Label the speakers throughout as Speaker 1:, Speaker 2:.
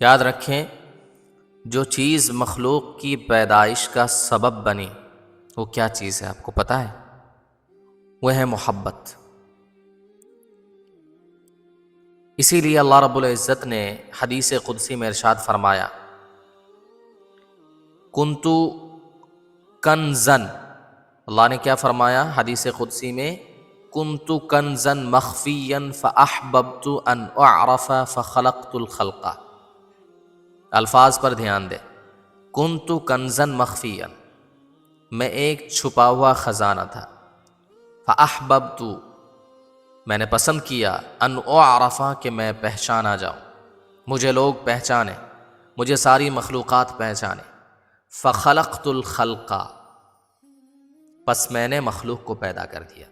Speaker 1: یاد رکھیں، جو چیز مخلوق کی پیدائش کا سبب بنی وہ کیا چیز ہے آپ کو پتہ ہے؟ وہ ہے محبت۔ اسی لیے اللہ رب العزت نے حدیث قدسی میں ارشاد فرمایا، کنتو کنزن، اللہ نے کیا فرمایا حدیث قدسی میں؟ کنتو کنزن مخفیا فاحببت ان اعرف فخلقت الخلق۔ الفاظ پر دھیان دیں، کنتو کنزن مخفیا، میں ایک چھپا ہوا خزانہ تھا، فاحببت، میں نے پسند کیا، ان اعرف، کہ میں پہچانا جاؤں، مجھے لوگ پہچانے، مجھے ساری مخلوقات پہچانے، فخلقت الخلق، پس میں نے مخلوق کو پیدا کر دیا۔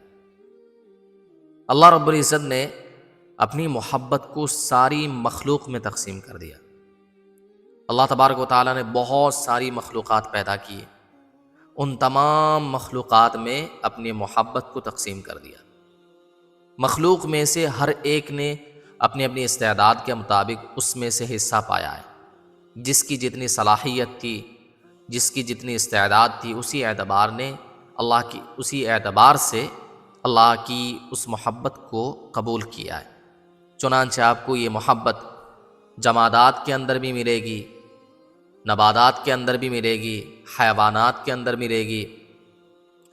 Speaker 1: اللہ رب العزت نے اپنی محبت کو ساری مخلوق میں تقسیم کر دیا۔ اللہ تبارک و تعالیٰ نے بہت ساری مخلوقات پیدا کی، ان تمام مخلوقات میں اپنی محبت کو تقسیم کر دیا۔ مخلوق میں سے ہر ایک نے اپنی اپنی استعداد کے مطابق اس میں سے حصہ پایا ہے، جس کی جتنی صلاحیت تھی، جس کی جتنی استعداد تھی، اسی اعتبار سے اللہ کی اس محبت کو قبول کیا ہے۔ چنانچہ آپ کو یہ محبت جمادات کے اندر بھی ملے گی، نباتات کے اندر بھی ملے گی، حیوانات کے اندر ملے گی۔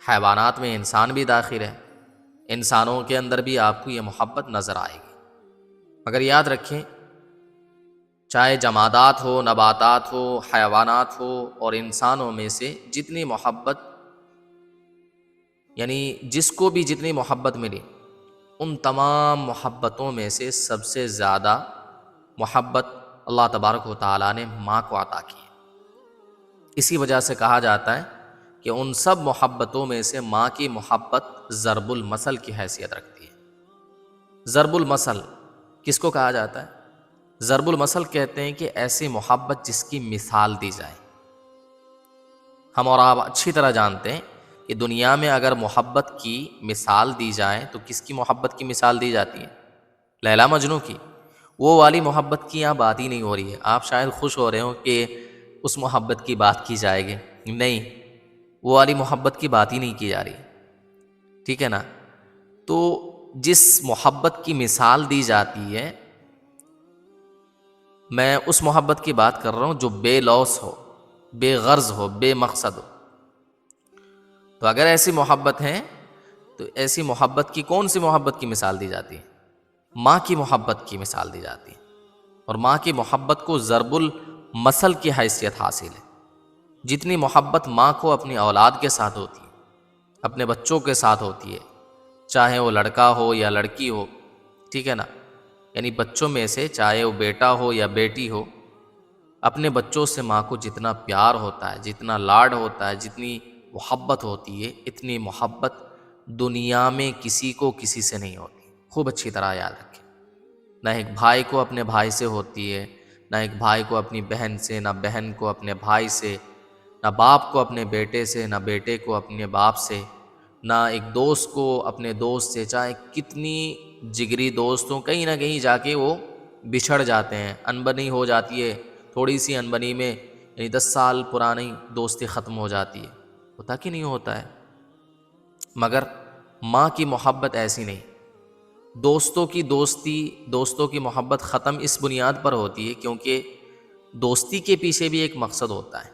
Speaker 1: حیوانات میں انسان بھی داخل ہے، انسانوں کے اندر بھی آپ کو یہ محبت نظر آئے گی۔ مگر یاد رکھیں، چاہے جمادات ہو، نباتات ہو، حیوانات ہو، اور انسانوں میں سے جتنی محبت، یعنی جس کو بھی جتنی محبت ملی، ان تمام محبتوں میں سے سب سے زیادہ محبت اللہ تبارک و تعالیٰ نے ماں کو عطا کی ہے۔ اسی وجہ سے کہا جاتا ہے کہ ان سب محبتوں میں سے ماں کی محبت ضرب المثل کی حیثیت رکھتی ہے۔ ضرب المثل کس کو کہا جاتا ہے؟ ضرب المثل کہتے ہیں کہ ایسی محبت جس کی مثال دی جائے۔ ہم اور آپ اچھی طرح جانتے ہیں کہ دنیا میں اگر محبت کی مثال دی جائے تو کس کی محبت کی مثال دی جاتی ہے؟ لیلا مجنوں کی۔ وہ والی محبت کی یہاں بات ہی نہیں ہو رہی ہے۔ آپ شاید خوش ہو رہے ہو کہ اس محبت کی بات کی جائے گی، نہیں، وہ والی محبت کی بات ہی نہیں کی جا رہی، ٹھیک ہے نا؟ تو جس محبت کی مثال دی جاتی ہے، میں اس محبت کی بات کر رہا ہوں جو بے لوث ہو، بے غرض ہو، بے مقصد ہو۔ تو اگر ایسی محبت ہے تو ایسی محبت کی کون سی محبت کی مثال دی جاتی ہے؟ ماں کی محبت کی مثال دی جاتی ہے، اور ماں کی محبت کو ضرب المثل کی حیثیت حاصل ہے۔ جتنی محبت ماں کو اپنی اولاد کے ساتھ ہوتی ہے، اپنے بچوں کے ساتھ ہوتی ہے، چاہے وہ لڑکا ہو یا لڑکی ہو، ٹھیک ہے نا؟ یعنی بچوں میں سے چاہے وہ بیٹا ہو یا بیٹی ہو، اپنے بچوں سے ماں کو جتنا پیار ہوتا ہے، جتنا لاڈ ہوتا ہے، جتنی محبت ہوتی ہے، اتنی محبت دنیا میں کسی کو کسی سے نہیں ہوتی۔ خوب اچھی طرح یاد رکھیں، نہ ایک بھائی کو اپنے بھائی سے ہوتی ہے، نہ ایک بھائی کو اپنی بہن سے، نہ بہن کو اپنے بھائی سے، نہ باپ کو اپنے بیٹے سے، نہ بیٹے کو اپنے باپ سے، نہ ایک دوست کو اپنے دوست سے۔ چاہے کتنی جگری دوست ہوں، کہیں نہ کہیں جا کے وہ بچھڑ جاتے ہیں، انبنی ہو جاتی ہے، تھوڑی سی انبنی میں یعنی 10 سال پرانی دوستی ختم ہو جاتی ہے، ہوتا کہ نہیں ہوتا ہے؟ مگر ماں کی محبت ایسی نہیں۔ دوستوں کی دوستی، دوستوں کی محبت ختم اس بنیاد پر ہوتی ہے کیونکہ دوستی کے پیچھے بھی ایک مقصد ہوتا ہے۔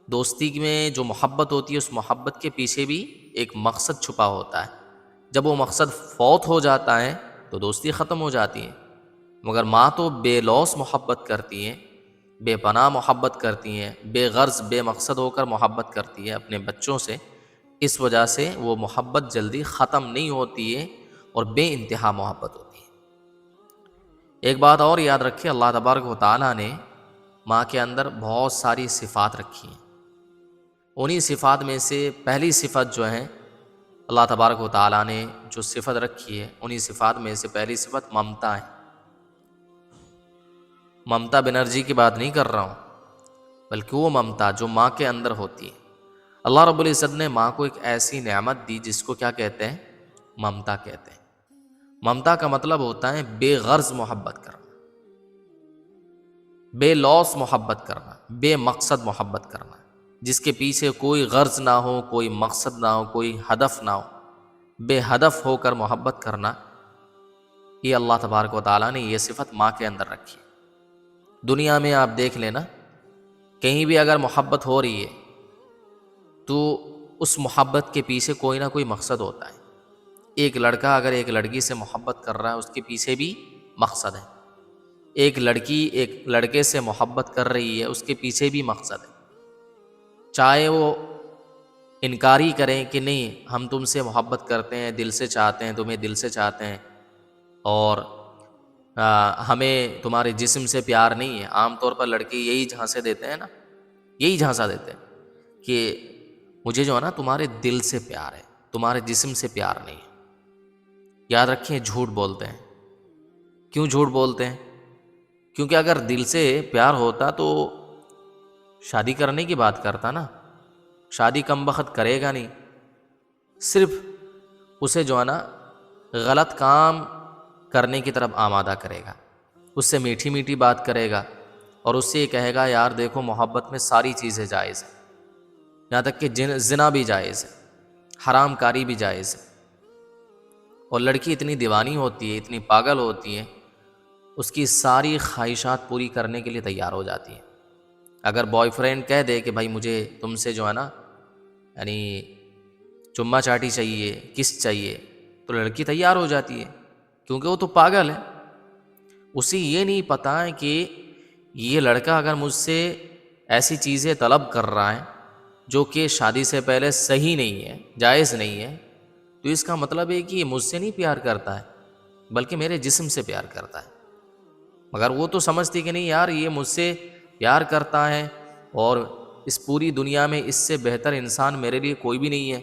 Speaker 1: دوستی میں جو محبت ہوتی ہے، اس محبت کے پیچھے بھی ایک مقصد چھپا ہوتا ہے۔ جب وہ مقصد فوت ہو جاتا ہے تو دوستی ختم ہو جاتی ہے۔ مگر ماں تو بے لوث محبت کرتی ہیں، بے پناہ محبت کرتی ہیں، بے غرض بے مقصد ہو کر محبت کرتی ہے اپنے بچوں سے۔ اس وجہ سے وہ محبت جلدی ختم نہیں ہوتی ہے اور بے انتہا محبت ہوتی ہے۔ ایک بات اور یاد رکھیں، اللہ تبارک و تعالیٰ نے ماں کے اندر بہت ساری صفات رکھی ہیں۔ انہی صفات میں سے پہلی صفت جو ہے، اللہ تبارک و تعالیٰ نے جو صفت رکھی ہے، انہی صفات میں سے پہلی صفت ممتا ہے۔ ممتا بنرجی کی بات نہیں کر رہا ہوں، بلکہ وہ ممتا جو ماں کے اندر ہوتی ہے۔ اللہ رب العزت نے ماں کو ایک ایسی نعمت دی جس کو کیا کہتے ہیں؟ ممتا کہتے ہیں۔ ممتا کا مطلب ہوتا ہے بے غرض محبت کرنا۔ بے لوث محبت کرنا، بے مقصد محبت کرنا، جس کے پیچھے کوئی غرض نہ ہو، کوئی مقصد نہ ہو، کوئی ہدف نہ ہو، بے ہدف ہو کر محبت کرنا، یہ اللہ تبارک و تعالیٰ نے یہ صفت ماں کے اندر رکھی ہے۔ دنیا میں آپ دیکھ لینا، کہیں بھی اگر محبت ہو رہی ہے تو اس محبت کے پیچھے کوئی نہ کوئی مقصد ہوتا ہے۔ ایک لڑکا اگر ایک لڑکی سے محبت کر رہا ہے، اس کے پیچھے بھی مقصد ہے۔ ایک لڑکی ایک لڑکے سے محبت کر رہی ہے، اس کے پیچھے بھی مقصد ہے۔ چاہے وہ انکاری کریں کہ نہیں ہم تم سے محبت کرتے ہیں، دل سے چاہتے ہیں، تمہیں دل سے چاہتے ہیں، اور ہمیں تمہارے جسم سے پیار نہیں ہے۔ عام طور پر لڑکے یہی جھانسے دیتے ہیں نا، یہی جھانسا دیتے ہیں کہ مجھے جو ہے نا تمہارے دل سے پیار ہے، تمہارے جسم سے پیار نہیں ہے۔ یاد رکھیں، جھوٹ بولتے ہیں۔ کیوں جھوٹ بولتے ہیں؟ کیونکہ اگر دل سے پیار ہوتا تو شادی کرنے کی بات کرتا نا، شادی کم بخت کرے گا نہیں، صرف اسے جو ہے نا غلط کام کرنے کی طرف آمادہ کرے گا، اس سے میٹھی میٹھی بات کرے گا، اور اس سے یہ کہے گا یار دیکھو محبت میں ساری چیزیں جائز ہیں، یہاں تک کہ زنا بھی جائز ہے، حرام کاری بھی جائز ہے۔ اور لڑکی اتنی دیوانی ہوتی ہے، اتنی پاگل ہوتی ہے، اس کی ساری خواہشات پوری کرنے کے لیے تیار ہو جاتی ہے۔ اگر بوائے فرینڈ کہہ دے کہ بھائی مجھے تم سے جو ہے نا یعنی چما چاٹی چاہیے، کس چاہیے، تو لڑکی تیار ہو جاتی ہے، کیونکہ وہ تو پاگل ہے۔ اسے یہ نہیں پتہ ہے کہ یہ لڑکا اگر مجھ سے ایسی چیزیں طلب کر رہا ہے جو کہ شادی سے پہلے صحیح نہیں ہے، جائز نہیں ہے، تو اس کا مطلب ہے کہ یہ مجھ سے نہیں پیار کرتا ہے بلکہ میرے جسم سے پیار کرتا ہے۔ مگر وہ تو سمجھتی کہ نہیں یار یہ مجھ سے پیار کرتا ہے، اور اس پوری دنیا میں اس سے بہتر انسان میرے لیے کوئی بھی نہیں ہے،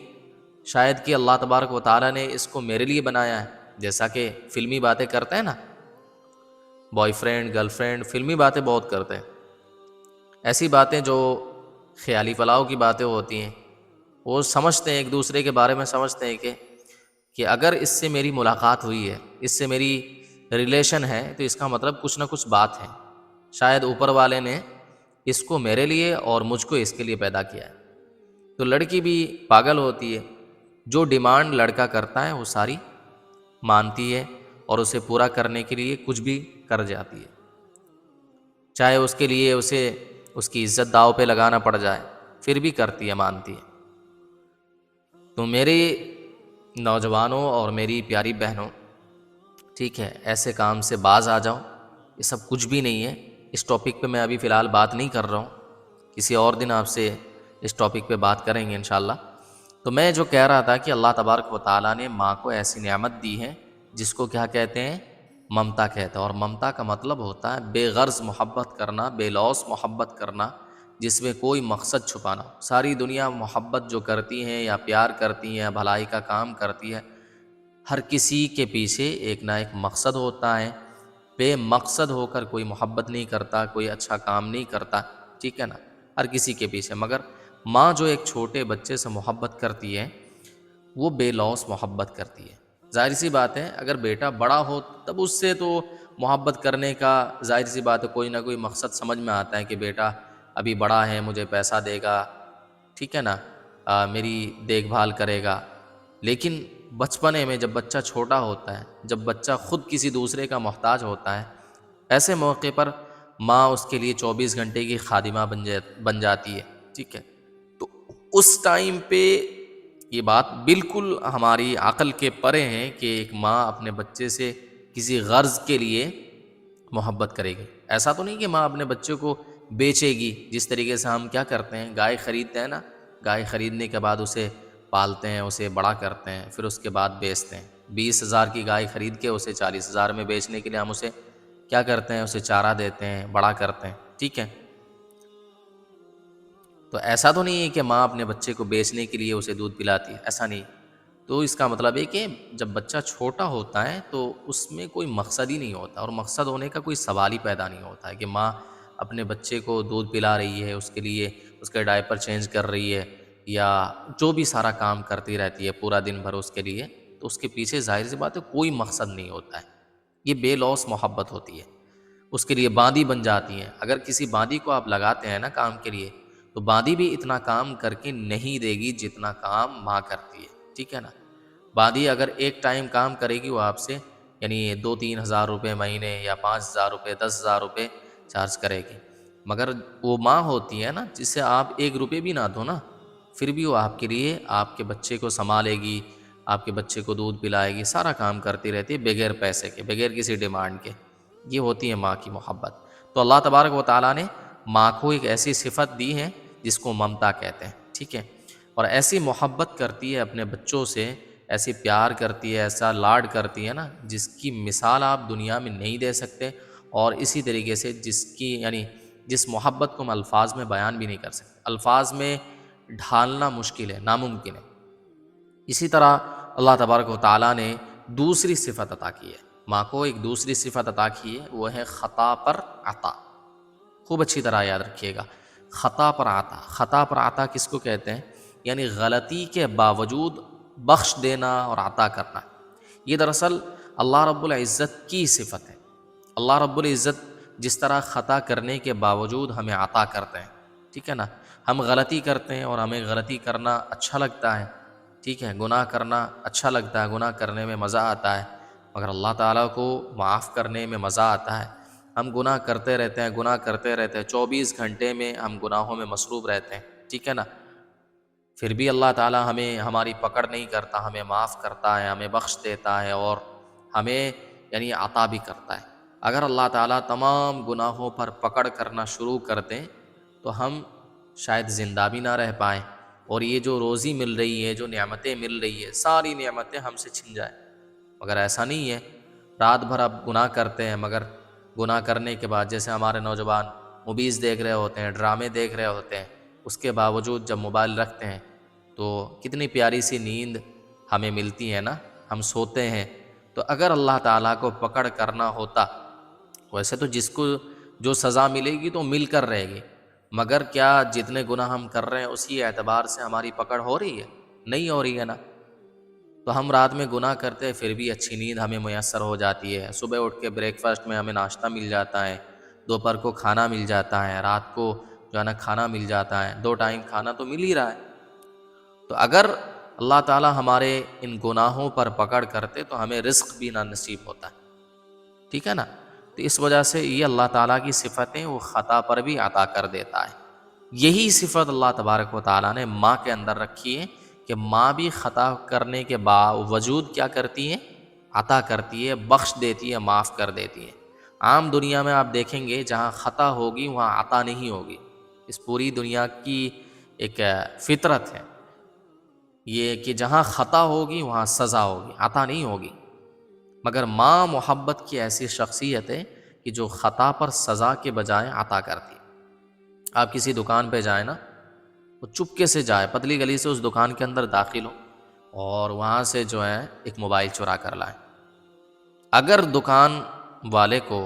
Speaker 1: شاید کہ اللہ تبارک و تعالیٰ نے اس کو میرے لیے بنایا ہے۔ جیسا کہ فلمی باتیں کرتے ہیں نا، بوائے فرینڈ گرل فرینڈ فلمی باتیں بہت کرتے ہیں، ایسی باتیں جو خیالی پلاؤ کی باتیں ہوتی ہیں۔ وہ سمجھتے ہیں، ایک دوسرے کے بارے میں سمجھتے ہیں کہ اگر اس سے میری ملاقات ہوئی ہے، اس سے میری ریلیشن ہے، تو اس کا مطلب کچھ نہ کچھ بات ہے، شاید اوپر والے نے اس کو میرے لیے اور مجھ کو اس کے لیے پیدا کیا ہے۔ تو لڑکی بھی پاگل ہوتی ہے، جو ڈیمانڈ لڑکا کرتا ہے وہ ساری مانتی ہے، اور اسے پورا کرنے کے لیے کچھ بھی کر جاتی ہے، چاہے اس کے لیے اسے اس کی عزت داؤ پہ لگانا پڑ جائے، پھر بھی کرتی ہے، مانتی ہے۔ تو میرے نوجوانوں اور میری پیاری بہنوں، ٹھیک ہے، ایسے کام سے باز آ جاؤ، یہ سب کچھ بھی نہیں ہے۔ اس ٹاپک پہ میں ابھی فی الحال بات نہیں کر رہا ہوں، کسی اور دن آپ سے اس ٹاپک پہ بات کریں گے انشاءاللہ۔ تو میں جو کہہ رہا تھا کہ اللہ تبارک و تعالیٰ نے ماں کو ایسی نعمت دی ہے جس کو کیا کہتے ہیں؟ ممتا کہتے ہیں، اور ممتا کا مطلب ہوتا ہے بے غرض محبت کرنا، بے لوث محبت کرنا، جس میں کوئی مقصد چھپانا ہو۔ ساری دنیا محبت جو کرتی ہیں یا پیار کرتی ہیں یا بھلائی کا کام کرتی ہے، ہر کسی کے پیچھے ایک نہ ایک مقصد ہوتا ہے۔ بے مقصد ہو کر کوئی محبت نہیں کرتا، کوئی اچھا کام نہیں کرتا، ٹھیک ہے نا، ہر کسی کے پیچھے۔ مگر ماں جو ایک چھوٹے بچے سے محبت کرتی ہے، وہ بے لوث محبت کرتی ہے۔ ظاہر سی بات ہے اگر بیٹا بڑا ہو تب اس سے تو محبت کرنے کا ظاہر سی بات ہے کوئی نہ کوئی مقصد سمجھ میں آتا ہے کہ بیٹا ابھی بڑا ہے، مجھے پیسہ دے گا، ٹھیک ہے نا، میری دیکھ بھال کرے گا۔ لیکن بچپنے میں جب بچہ چھوٹا ہوتا ہے، جب بچہ خود کسی دوسرے کا محتاج ہوتا ہے، ایسے موقع پر ماں اس کے لیے 24 گھنٹے کی خادمہ بن جاتی ہے، ٹھیک ہے۔ تو اس ٹائم پہ یہ بات بالکل ہماری عقل کے پرے ہیں کہ ایک ماں اپنے بچے سے کسی غرض کے لیے محبت کرے گی۔ ایسا تو نہیں کہ ماں اپنے بچے کو بیچے گی، جس طریقے سے ہم کیا کرتے ہیں، گائے خریدتے ہیں نا، گائے خریدنے کے بعد اسے پالتے ہیں، اسے بڑا کرتے ہیں، پھر اس کے بعد بیچتے ہیں۔ 20,000 کی گائے خرید کے اسے 40,000 میں بیچنے کے لیے ہم اسے کیا کرتے ہیں، اسے چارہ دیتے ہیں، بڑا کرتے ہیں، ٹھیک ہے۔ تو ایسا تو نہیں ہے کہ ماں اپنے بچے کو بیچنے کے لیے اسے دودھ پلاتی ہے، ایسا نہیں۔ تو اس کا مطلب ہے کہ جب بچہ چھوٹا ہوتا ہے تو اس میں کوئی مقصد ہی نہیں ہوتا، اور مقصد ہونے کا کوئی سوال ہی پیدا نہیں ہوتا ہے کہ ماں اپنے بچے کو دودھ پلا رہی ہے، اس کے لیے اس کے ڈائپر چینج کر رہی ہے، یا جو بھی سارا کام کرتی رہتی ہے پورا دن بھر اس کے لیے، تو اس کے پیچھے ظاہر سی بات ہے کوئی مقصد نہیں ہوتا ہے۔ یہ بے لوث محبت ہوتی ہے۔ اس کے لیے باندی بن جاتی ہیں. اگر کسی باندی کو آپ لگاتے ہیں نا کام کے لیے، تو باندی بھی اتنا کام کر کے نہیں دے گی جتنا کام ماں کرتی ہے. ٹھیک ہے نا. باندی اگر ایک ٹائم کام کرے گی وہ آپ سے یعنی 2-3 ہزار روپے مہینے یا 5 ہزار روپے 10 ہزار روپے چارج کرے گی. مگر وہ ماں ہوتی ہے نا جس سے آپ 1 روپے بھی نہ دو نا، پھر بھی وہ آپ کے لیے آپ کے بچے کو سنبھالے گی، آپ کے بچے کو دودھ پلائے گی، سارا کام کرتی رہتی ہے بغیر پیسے کے، بغیر کسی ڈیمانڈ کے. یہ ہوتی ہے ماں کی محبت. تو اللہ تبارک و تعالیٰ نے ماں کو ایک ایسی صفت دی ہے جس کو ممتا کہتے ہیں. ٹھیک ہے. اور ایسی محبت کرتی ہے اپنے بچوں سے، ایسی پیار کرتی ہے، ایسا لاڈ کرتی ہے نا جس کی مثال آپ دنیا میں نہیں دے سکتے. اور اسی طریقے سے جس محبت کو ہم الفاظ میں بیان بھی نہیں کر سکتے، الفاظ میں ڈھالنا مشکل ہے، ناممکن ہے. اسی طرح اللہ تبارک و تعالیٰ نے دوسری صفت عطا کی ہے ماں کو، ایک دوسری صفت عطا کی ہے، وہ ہے خطا پر عطا. خوب اچھی طرح یاد رکھیے گا، خطا پر عطا. خطا پر عطا کس کو کہتے ہیں؟ یعنی غلطی کے باوجود بخش دینا اور عطا کرنا. یہ دراصل اللہ رب العزت کی صفت ہے. اللہ رب العزت جس طرح خطا کرنے کے باوجود ہمیں عطا کرتے ہیں. ٹھیک ہے نا. ہم غلطی کرتے ہیں اور ہمیں غلطی کرنا اچھا لگتا ہے. ٹھیک ہے. گناہ کرنا اچھا لگتا ہے، گناہ کرنے میں مزہ آتا ہے، مگر اللہ تعالیٰ کو معاف کرنے میں مزہ آتا ہے. ہم گناہ کرتے رہتے ہیں، گناہ کرتے رہتے ہیں، 24 گھنٹے میں ہم گناہوں میں مصروف رہتے ہیں. ٹھیک ہے نا. پھر بھی اللہ تعالیٰ ہمیں ہماری پکڑ نہیں کرتا، ہمیں معاف کرتا ہے، ہمیں بخش دیتا ہے اور ہمیں عطا بھی کرتا ہے. اگر اللہ تعالیٰ تمام گناہوں پر پکڑ کرنا شروع کر دیں تو ہم شاید زندہ بھی نہ رہ پائیں، اور یہ جو روزی مل رہی ہے، جو نعمتیں مل رہی ہے، ساری نعمتیں ہم سے چھن جائیں. مگر ایسا نہیں ہے. رات بھر اب گناہ کرتے ہیں، مگر گناہ کرنے کے بعد جیسے ہمارے نوجوان موویز دیکھ رہے ہوتے ہیں، ڈرامے دیکھ رہے ہوتے ہیں، اس کے باوجود جب موبائل رکھتے ہیں تو کتنی پیاری سی نیند ہمیں ملتی ہے نا، ہم سوتے ہیں. تو اگر اللہ تعالیٰ کو پکڑ کرنا ہوتا، ویسے تو جس کو جو سزا ملے گی تو مل کر رہے گی، مگر کیا جتنے گناہ ہم کر رہے ہیں اسی اعتبار سے ہماری پکڑ ہو رہی ہے؟ نہیں ہو رہی ہے نا. تو ہم رات میں گناہ کرتے ہیں پھر بھی اچھی نیند ہمیں میسر ہو جاتی ہے. صبح اٹھ کے بریک فاسٹ میں ہمیں ناشتہ مل جاتا ہے، دوپہر کو کھانا مل جاتا ہے، رات کو جو ہے نا کھانا مل جاتا ہے، 2 ٹائم کھانا تو مل ہی رہا ہے. تو اگر اللہ تعالیٰ ہمارے ان گناہوں پر پکڑ کرتے تو ہمیں رزق بھی نہ نصیب ہوتا ہے. ٹھیک ہے نا. تو اس وجہ سے یہ اللہ تعالیٰ کی صفتیں وہ خطا پر بھی عطا کر دیتا ہے. یہی صفت اللہ تبارک و تعالیٰ نے ماں کے اندر رکھی ہے کہ ماں بھی خطا کرنے کے باوجود کیا کرتی ہے؟ عطا کرتی ہے، بخش دیتی ہے، معاف کر دیتی ہے. عام دنیا میں آپ دیکھیں گے جہاں خطا ہوگی وہاں عطا نہیں ہوگی. اس پوری دنیا کی ایک فطرت ہے یہ کہ جہاں خطا ہوگی وہاں سزا ہوگی، عطا نہیں ہوگی. مگر ماں محبت کی ایسی شخصیت ہے کہ جو خطا پر سزا کے بجائے عطا کرتی ہے. آپ کسی دکان پہ جائیں نا، وہ چپکے سے جائے، پتلی گلی سے اس دکان کے اندر داخل ہو اور وہاں سے جو ہے ایک موبائل چرا کر لائیں. اگر دکان والے کو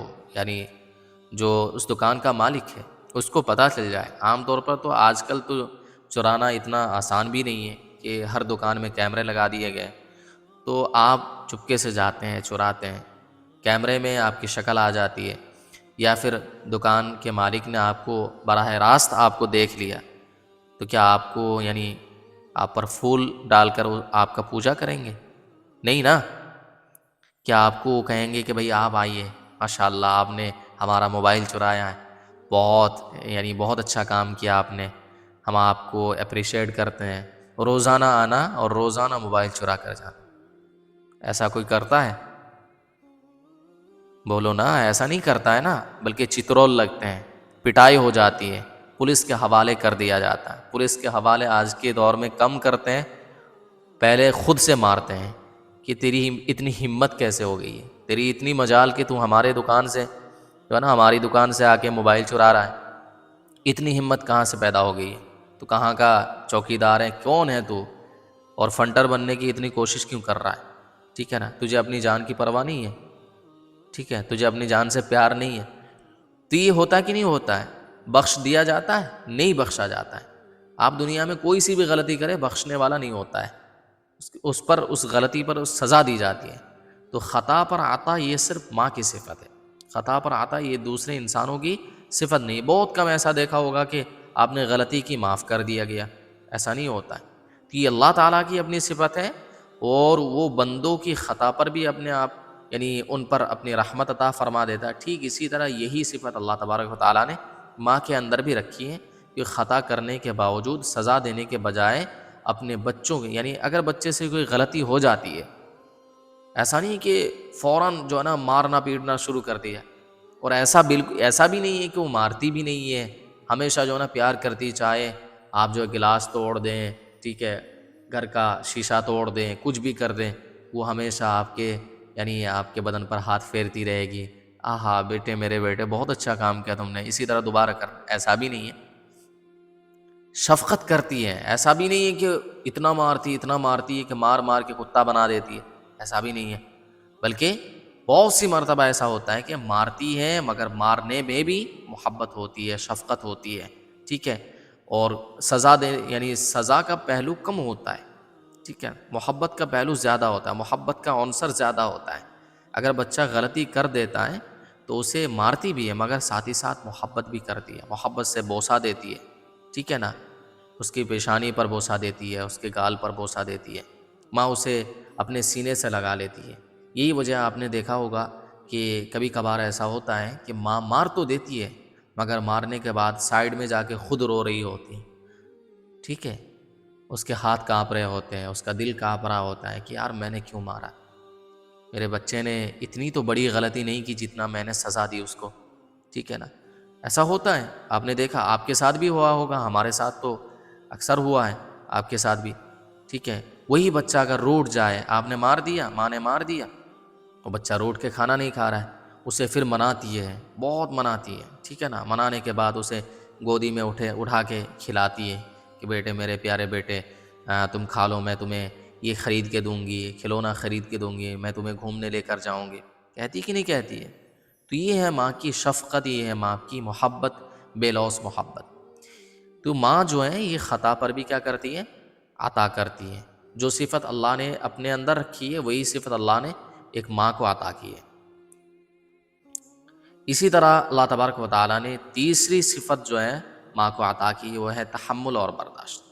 Speaker 1: جو اس دکان کا مالک ہے اس کو پتہ چل جائے، عام طور پر تو آج کل تو چرانا اتنا آسان بھی نہیں ہے کہ ہر دکان میں کیمرے لگا دیے گئے، تو آپ چپکے سے جاتے ہیں، چراتے ہیں، کیمرے میں آپ کی شکل آ جاتی ہے، یا پھر دکان کے مالک نے آپ کو براہ راست آپ کو دیکھ لیا، تو کیا آپ کو آپ پر پھول ڈال کر آپ کا پوجا کریں گے؟ نہیں نا. کیا آپ کو کہیں گے کہ بھئی آپ آئیے، ماشاء اللہ آپ نے ہمارا موبائل چرایا ہے، بہت اچھا کام کیا آپ نے، ہم آپ کو اپریشیٹ کرتے ہیں. روزانہ آنا اور روزانہ موبائل چرا کر جانا، ایسا کوئی کرتا ہے؟ بولو نا. ایسا نہیں کرتا ہے نا، بلکہ چترول لگتے ہیں، پٹائی ہو جاتی ہے، پولیس کے حوالے کر دیا جاتا ہے. پولیس کے حوالے آج کے دور میں کم کرتے ہیں، پہلے خود سے مارتے ہیں کہ تیری اتنی ہمت کیسے ہو گئی ہے، تیری اتنی مجال کہ تو ہمارے دکان سے جو ہے نا ہماری دکان سے آ کے موبائل چرا رہا ہے، اتنی ہمت کہاں سے پیدا ہو گئی ہے؟ تو کہاں کا چوکیدار ہے؟ کون ہے تو؟ اور فنٹر بننے کی اتنی کوشش کیوں کر رہا ہے؟ ٹھیک ہے نا. تجھے اپنی جان کی پرواہ نہیں ہے؟ ٹھیک ہے. تجھے اپنی جان سے پیار نہیں ہے؟ تو یہ ہوتا کہ نہیں ہوتا ہے؟ بخش دیا جاتا ہے؟ نہیں بخشا جاتا ہے. آپ دنیا میں کوئی سی بھی غلطی کرے بخشنے والا نہیں ہوتا ہے، اس پر اس غلطی پر سزا دی جاتی ہے. تو خطا پر عطا یہ صرف ماں کی صفت ہے. خطا پر آتا یہ دوسرے انسانوں کی صفت نہیں. بہت کم ایسا دیکھا ہوگا کہ آپ نے غلطی کی معاف کر دیا گیا، ایسا نہیں ہوتا ہے. تو یہ اللہ تعالیٰ کی اپنی صفت ہے، اور وہ بندوں کی خطا پر بھی اپنے آپ یعنی ان پر اپنی رحمت عطا فرما دیتا ہے. ٹھیک اسی طرح یہی صفت اللہ تبارک و تعالیٰ نے ماں کے اندر بھی رکھی ہے کہ خطا کرنے کے باوجود سزا دینے کے بجائے اپنے بچوں کے یعنی اگر بچے سے کوئی غلطی ہو جاتی ہے، ایسا نہیں کہ فوراً جو ہے نا مارنا پیٹنا شروع کر دیا، اور ایسا بالکل ایسا بھی نہیں ہے کہ وہ مارتی بھی نہیں ہے، ہمیشہ جو ہے نا پیار کرتی، چاہے آپ جو گلاس توڑ دیں، ٹھیک ہے، گھر کا شیشہ توڑ دیں، کچھ بھی کر دیں، وہ ہمیشہ آپ کے یعنی آپ کے بدن پر ہاتھ پھیرتی رہے گی. آہا بیٹے میرے بیٹے بہت اچھا کام کیا تم نے، اسی طرح دوبارہ کر. ایسا بھی نہیں ہے. شفقت کرتی ہے، ایسا بھی نہیں ہے کہ اتنا مارتی ہے کہ مار مار کے کتا بنا دیتی ہے، ایسا بھی نہیں ہے. بلکہ بہت سی مرتبہ ایسا ہوتا ہے کہ مارتی ہے مگر مارنے میں بھی محبت ہوتی ہے، شفقت ہوتی ہے، ٹھیک ہے، اور سزا دے یعنی سزا کا پہلو کم ہوتا ہے، ٹھیک ہے، محبت کا پہلو زیادہ ہوتا ہے، محبت کا عنصر زیادہ ہوتا ہے. اگر بچہ غلطی کر دیتا ہے تو اسے مارتی بھی ہے مگر ساتھ ہی ساتھ محبت بھی کرتی ہے، محبت سے بوسہ دیتی ہے، ٹھیک ہے نا، اس کی پیشانی پر بوسہ دیتی ہے، اس کے گال پر بوسہ دیتی ہے، ماں اسے اپنے سینے سے لگا لیتی ہے. یہی وجہ آپ نے دیکھا ہوگا کہ کبھی کبھار ایسا ہوتا ہے کہ ماں مار تو دیتی ہے مگر مارنے کے بعد سائیڈ میں جا کے خود رو رہی ہوتی ہے، ٹھیک ہے، اس کے ہاتھ کانپ رہے ہوتے ہیں، اس کا دل کانپ رہا ہوتا ہے کہ یار میں نے کیوں مارا، میرے بچے نے اتنی تو بڑی غلطی نہیں کی جتنا میں نے سزا دی اس کو، ٹھیک ہے نا. ایسا ہوتا ہے، آپ نے دیکھا، آپ کے ساتھ بھی ہوا ہوگا، ہمارے ساتھ تو اکثر ہوا ہے، آپ کے ساتھ بھی، ٹھیک ہے. وہی بچہ اگر روٹھ جائے، آپ نے مار دیا، ماں نے مار دیا، وہ بچہ روٹھ کے کھانا نہیں کھا رہا ہے، اسے پھر مناتی ہے، بہت مناتی ہے، ٹھیک ہے نا. منانے کے بعد اسے گودی میں اٹھا کے کھلاتی ہے کہ بیٹے میرے پیارے بیٹے تم کھا لو، میں تمہیں یہ خرید کے دوں گی، کھلونا خرید کے دوں گی، میں تمہیں گھومنے لے کر جاؤں گی. کہتی کہ نہیں کہتی ہے؟ تو یہ ہے ماں کی شفقت، یہ ہے ماں کی محبت، بے لوث محبت. تو ماں جو ہے یہ خطا پر بھی کیا کرتی ہے؟ عطا کرتی ہے. جو صفت اللہ نے اپنے اندر رکھی ہے وہی صفت اللہ نے ایک ماں کو عطا کی ہے. اسی طرح اللہ تبارک و تعالیٰ نے تیسری صفت جو ہے ماں کو عطا کی وہ ہے تحمل اور برداشت.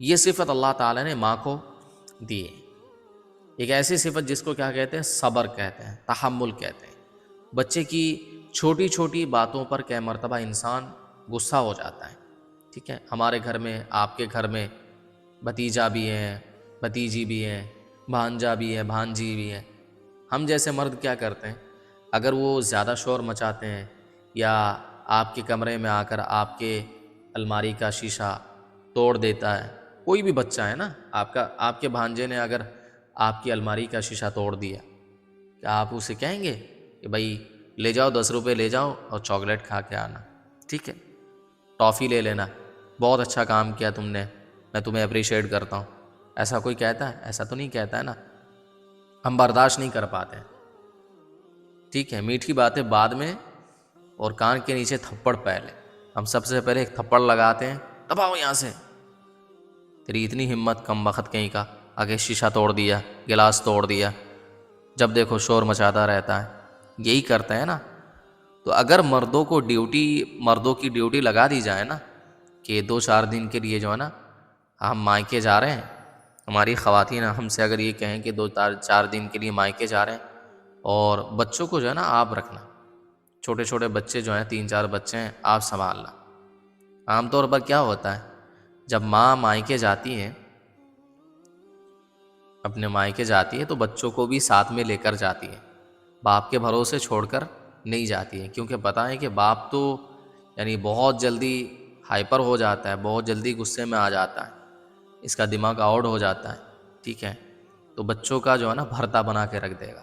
Speaker 1: یہ صفت اللہ تعالیٰ نے ماں کو دی ہے. ایک ایسی صفت جس کو کیا کہتے ہیں؟ صبر کہتے ہیں، تحمل کہتے ہیں. بچے کی چھوٹی چھوٹی باتوں پر کئی مرتبہ انسان غصہ ہو جاتا ہے، ٹھیک ہے. ہمارے گھر میں، آپ کے گھر میں بھتیجا بھی ہے، بھتیجی بھی ہے، بھانجا بھی ہے، بھانجی بھی ہے. ہم جیسے مرد کیا کرتے ہیں؟ اگر وہ زیادہ شور مچاتے ہیں یا آپ کے کمرے میں آ کر آپ کے الماری کا شیشہ توڑ دیتا ہے، کوئی بھی بچہ ہے نا، آپ کے بھانجے نے اگر آپ کی الماری کا شیشہ توڑ دیا، کیا آپ اسے کہیں گے کہ بھائی لے جاؤ 10 روپے لے جاؤ اور چاکلیٹ کھا کے آنا، ٹھیک ہے، ٹافی لے لینا، بہت اچھا کام کیا تم نے، میں تمہیں اپریشیٹ کرتا ہوں. ایسا کوئی کہتا ہے؟ ایسا تو نہیں کہتا ہے نا. ہم برداشت نہیں کر پاتے ہیں، ٹھیک ہے. میٹھی باتیں بعد میں اور کان کے نیچے تھپڑ پہلے. ہم سب سے پہلے ایک تھپڑ لگاتے ہیں، دباؤ یہاں سے، تیری اتنی ہمت، کم بخت کہیں کا، آگے شیشہ توڑ دیا، گلاس توڑ دیا، جب دیکھو شور مچاتا رہتا ہے. یہی کرتا ہے نا. تو اگر مردوں کی ڈیوٹی لگا دی جائے نا کہ 2-4 دن کے لیے جو ہے نا ہم مائکے جا رہے ہیں، ہماری خواتین ہم سے اگر یہ کہیں کہ 2-4 دن کے لیے مائکے جا رہے ہیں اور بچوں کو جو ہے نا آپ رکھنا، چھوٹے چھوٹے بچے جو ہیں 3-4 بچے ہیں آپ سنبھالنا. عام طور پر کیا ہوتا ہے جب ماں مائکے جاتی ہے، اپنے مائکے جاتی ہے تو بچوں کو بھی ساتھ میں لے کر جاتی ہے، باپ کے بھروسے چھوڑ کر نہیں جاتی ہے. کیونکہ پتہ ہے کہ باپ تو یعنی بہت جلدی ہائپر ہو جاتا ہے، بہت جلدی غصے میں آ جاتا ہے، اس کا دماغ آؤٹ ہو جاتا ہے، ٹھیک ہے. تو بچوں کا جو ہے نا بھرتا بنا کے رکھ دے گا.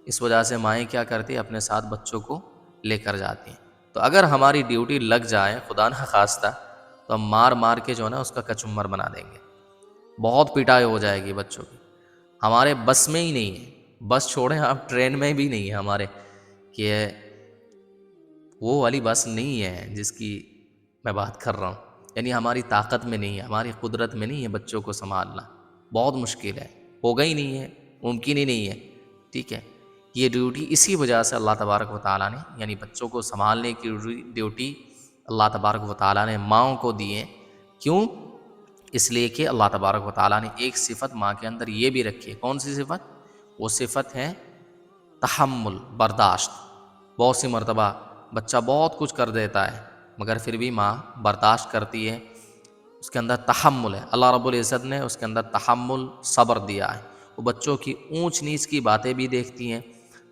Speaker 1: اس وجہ سے مائیں کیا کرتی ہیں؟ اپنے ساتھ بچوں کو لے کر جاتی ہیں. تو اگر ہماری ڈیوٹی لگ جائے خدا نہ خواستہ تو ہم مار مار کے جو ہے نا اس کا کچمبر بنا دیں گے، بہت پٹائی ہو جائے گی بچوں کی. ہمارے بس میں ہی نہیں ہے، بس چھوڑیں آپ ٹرین میں بھی نہیں ہے ہمارے، کہ وہ والی بس نہیں ہے جس کی میں بات کر رہا ہوں. یعنی ہماری طاقت میں نہیں ہے، ہماری قدرت میں نہیں ہے بچوں کو سنبھالنا، بہت مشکل ہے، ہوگا ہی نہیں ہے، ممکن ہی نہیں ہے، ٹھیک ہے. یہ ڈیوٹی اسی وجہ سے اللہ تبارک و تعالیٰ نے، یعنی بچوں کو سنبھالنے کی ڈیوٹی اللہ تبارک و تعالیٰ نے ماؤں کو دی ہے۔ کیوں؟ اس لیے کہ اللہ تبارک و تعالیٰ نے ایک صفت ماں کے اندر یہ بھی رکھی ہے۔ کون سی صفت؟ وہ صفت ہے تحمل، برداشت۔ بہت سی مرتبہ بچہ بہت کچھ کر دیتا ہے مگر پھر بھی ماں برداشت کرتی ہے، اس کے اندر تحمل ہے۔ اللہ رب العزت نے اس کے اندر تحمل، صبر دیا ہے۔ وہ بچوں کی اونچ نیچ کی باتیں بھی دیکھتی ہیں،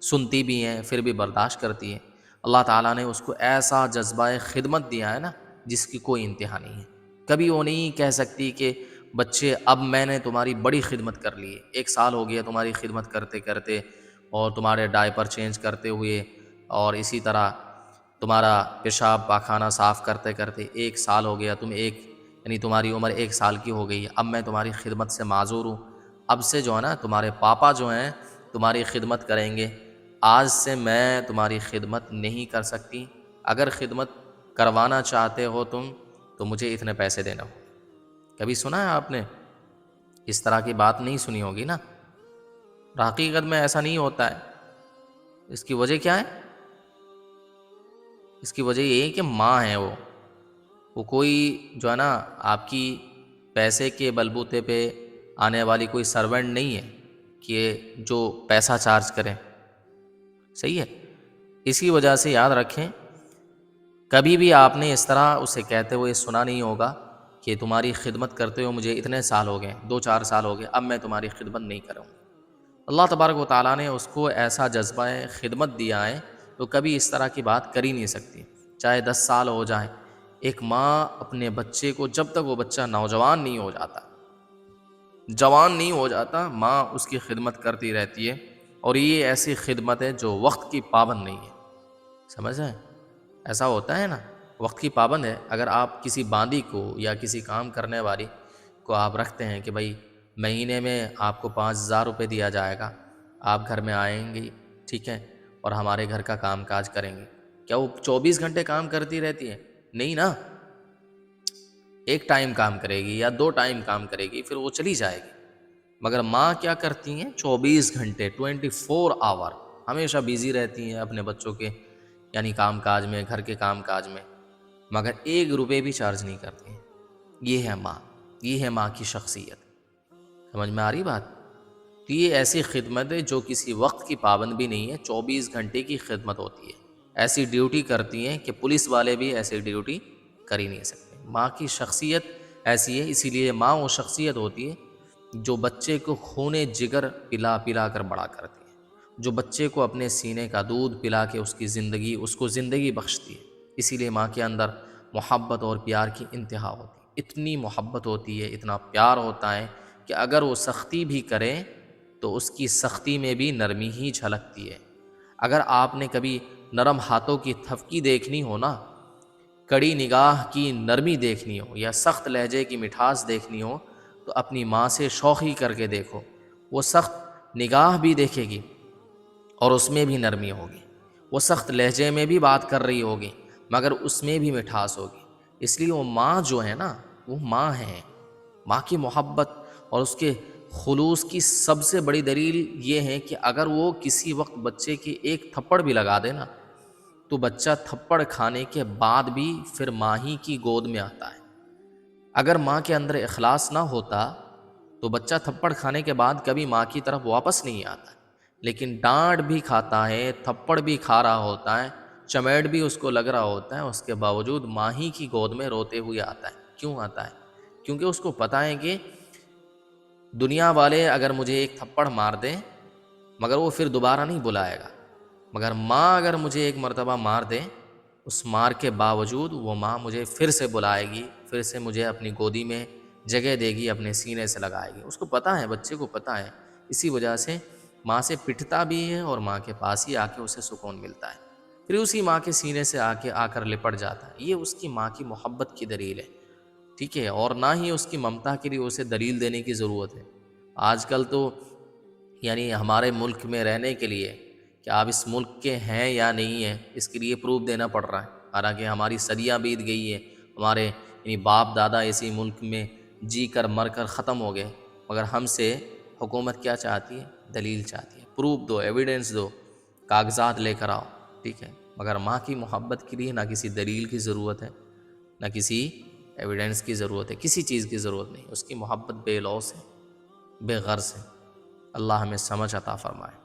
Speaker 1: سنتی بھی ہیں، پھر بھی برداشت کرتی ہیں۔ اللہ تعالیٰ نے اس کو ایسا جذبہ خدمت دیا ہے نا، جس کی کوئی انتہا نہیں ہے۔ کبھی وہ نہیں کہہ سکتی کہ بچے اب میں نے تمہاری بڑی خدمت کر لی ہے، 1 سال ہو گیا تمہاری خدمت کرتے کرتے، اور تمہارے ڈائپر چینج کرتے ہوئے، اور اسی طرح تمہارا پیشاب پاخانہ صاف کرتے کرتے 1 سال ہو گیا، یعنی تمہاری عمر 1 سال کی ہو گئی ہے، اب میں تمہاری خدمت سے معذور ہوں، اب سے جو ہے نا تمہارے پاپا جو ہیں تمہاری خدمت کریں گے، آج سے میں تمہاری خدمت نہیں کر سکتی، اگر خدمت کروانا چاہتے ہو تم تو مجھے اتنے پیسے دینا ہو۔ کبھی سنا ہے آپ نے؟ اس طرح کی بات نہیں سنی ہوگی نا۔ حقیقت میں ایسا نہیں ہوتا ہے۔ اس کی وجہ کیا ہے؟ اس کی وجہ یہ ہے کہ ماں ہے وہ کوئی جو ہے نا آپ کی پیسے کے بلبوتے پہ آنے والی کوئی سرونٹ نہیں ہے کہ جو پیسہ چارج کریں، صحیح ہے؟ اسی وجہ سے یاد رکھیں، کبھی بھی آپ نے اس طرح اسے کہتے ہوئے سنا نہیں ہوگا کہ تمہاری خدمت کرتے ہو مجھے اتنے سال ہو گئے، 2-4 سال ہو گئے، اب میں تمہاری خدمت نہیں کروں۔ اللہ تبارک و تعالیٰ نے اس کو ایسا جذبہ خدمت دیا ہے تو کبھی اس طرح کی بات کر ہی نہیں سکتی، چاہے 10 سال ہو جائیں۔ ایک ماں اپنے بچے کو، جب تک وہ بچہ نوجوان نہیں ہو جاتا، جوان نہیں ہو جاتا، ماں اس کی خدمت کرتی رہتی ہے، اور یہ ایسی خدمت ہے جو وقت کی پابند نہیں ہے۔ سمجھ رہے ہیں؟ ایسا ہوتا ہے نا، وقت کی پابند ہے۔ اگر آپ کسی باندی کو یا کسی کام کرنے والی کو آپ رکھتے ہیں کہ بھائی مہینے میں آپ کو 5,000 روپے دیا جائے گا، آپ گھر میں آئیں گی، ٹھیک ہے، اور ہمارے گھر کا کام کاج کریں گے، کیا وہ 24 گھنٹے کام کرتی رہتی ہے؟ نہیں نا، ایک ٹائم کام کرے گی یا 2 ٹائم کام کرے گی، پھر وہ چلی جائے گی۔ مگر ماں کیا کرتی ہیں؟ 24 گھنٹے 24 آور ہمیشہ بیزی رہتی ہیں اپنے بچوں کے یعنی کام کاج میں، گھر کے کام کاج میں، مگر 1 روپے بھی چارج نہیں کرتی ہیں۔ یہ ہے ماں، یہ ہے ماں کی شخصیت۔ سمجھ میں آ رہی بات؟ تو یہ ایسی خدمت ہے جو کسی وقت کی پابند بھی نہیں ہے، 24 گھنٹے کی خدمت ہوتی ہے۔ ایسی ڈیوٹی کرتی ہیں کہ پولیس والے بھی ایسی ڈیوٹی کر ہی نہیں سکتے۔ ماں کی شخصیت ایسی ہے، اسی لیے ماں وہ شخصیت ہوتی ہے جو بچے کو خون جگر پلا پلا کر بڑا کرتی ہے، جو بچے کو اپنے سینے کا دودھ پلا کے اس کو زندگی بخشتی ہے۔ اسی لیے ماں کے اندر محبت اور پیار کی انتہا ہوتی ہے، اتنی محبت ہوتی ہے، اتنا پیار ہوتا ہے کہ اگر وہ سختی بھی کرے تو اس کی سختی میں بھی نرمی ہی جھلکتی ہے۔ اگر آپ نے کبھی نرم ہاتھوں کی تھپکی دیکھنی ہو نا، کڑی نگاہ کی نرمی دیکھنی ہو، یا سخت لہجے کی مٹھاس دیکھنی ہو، تو اپنی ماں سے شوخی کر کے دیکھو، وہ سخت نگاہ بھی دیکھے گی اور اس میں بھی نرمی ہوگی، وہ سخت لہجے میں بھی بات کر رہی ہوگی مگر اس میں بھی مٹھاس ہوگی۔ اس لیے وہ ماں جو ہے نا، وہ ماں ہے۔ ماں کی محبت اور اس کے خلوص کی سب سے بڑی دلیل یہ ہے کہ اگر وہ کسی وقت بچے کی 1 تھپڑ بھی لگا دے نا، تو بچہ تھپڑ کھانے کے بعد بھی پھر ماں ہی کی گود میں آتا ہے۔ اگر ماں کے اندر اخلاص نہ ہوتا تو بچہ تھپڑ کھانے کے بعد کبھی ماں کی طرف واپس نہیں آتا، لیکن ڈانٹ بھی کھاتا ہے، تھپڑ بھی کھا رہا ہوتا ہے، چمیڑ بھی اس کو لگ رہا ہوتا ہے، اس کے باوجود ماں ہی کی گود میں روتے ہوئے آتا ہے۔ کیوں آتا ہے؟ کیونکہ اس کو پتہ ہے کہ دنیا والے اگر مجھے 1 تھپڑ مار دیں مگر وہ پھر دوبارہ نہیں بلائے گا، مگر ماں اگر مجھے 1 مرتبہ مار دے، اس مار کے باوجود وہ ماں مجھے پھر سے بلائے گی، پھر سے مجھے اپنی گودی میں جگہ دے گی، اپنے سینے سے لگائے گی۔ اس کو پتہ ہے، بچے کو پتہ ہے، اسی وجہ سے ماں سے پٹتا بھی ہے اور ماں کے پاس ہی آ کے اسے سکون ملتا ہے، پھر اسی ماں کے سینے سے آ کر لپٹ جاتا ہے۔ یہ اس کی ماں کی محبت کی دلیل ہے، ٹھیک ہے، اور نہ ہی اس کی ممتا کے لیے اسے دلیل دینے کی ضرورت ہے۔ آج کل تو یعنی ہمارے ملک میں رہنے کے لیے کہ آپ اس ملک کے ہیں یا نہیں ہیں، اس کے لیے پروف دینا پڑ رہا ہے، حالانکہ ہماری صدیاں بیت گئی ہیں، ہمارے یعنی باپ دادا اسی ملک میں جی کر مر کر ختم ہو گئے، مگر ہم سے حکومت کیا چاہتی ہے؟ دلیل چاہتی ہے، پروف دو، ایویڈنس دو کاغذات لے کر آؤ، ٹھیک ہے، مگر ماں کی محبت کے لیے نہ کسی دلیل کی ضرورت ہے، نہ کسی ایویڈنس کی ضرورت ہے، کسی چیز کی ضرورت نہیں، اس کی محبت بے لوث ہے، بے غرض ہے۔ اللہ ہمیں سمجھ عطا فرمائے۔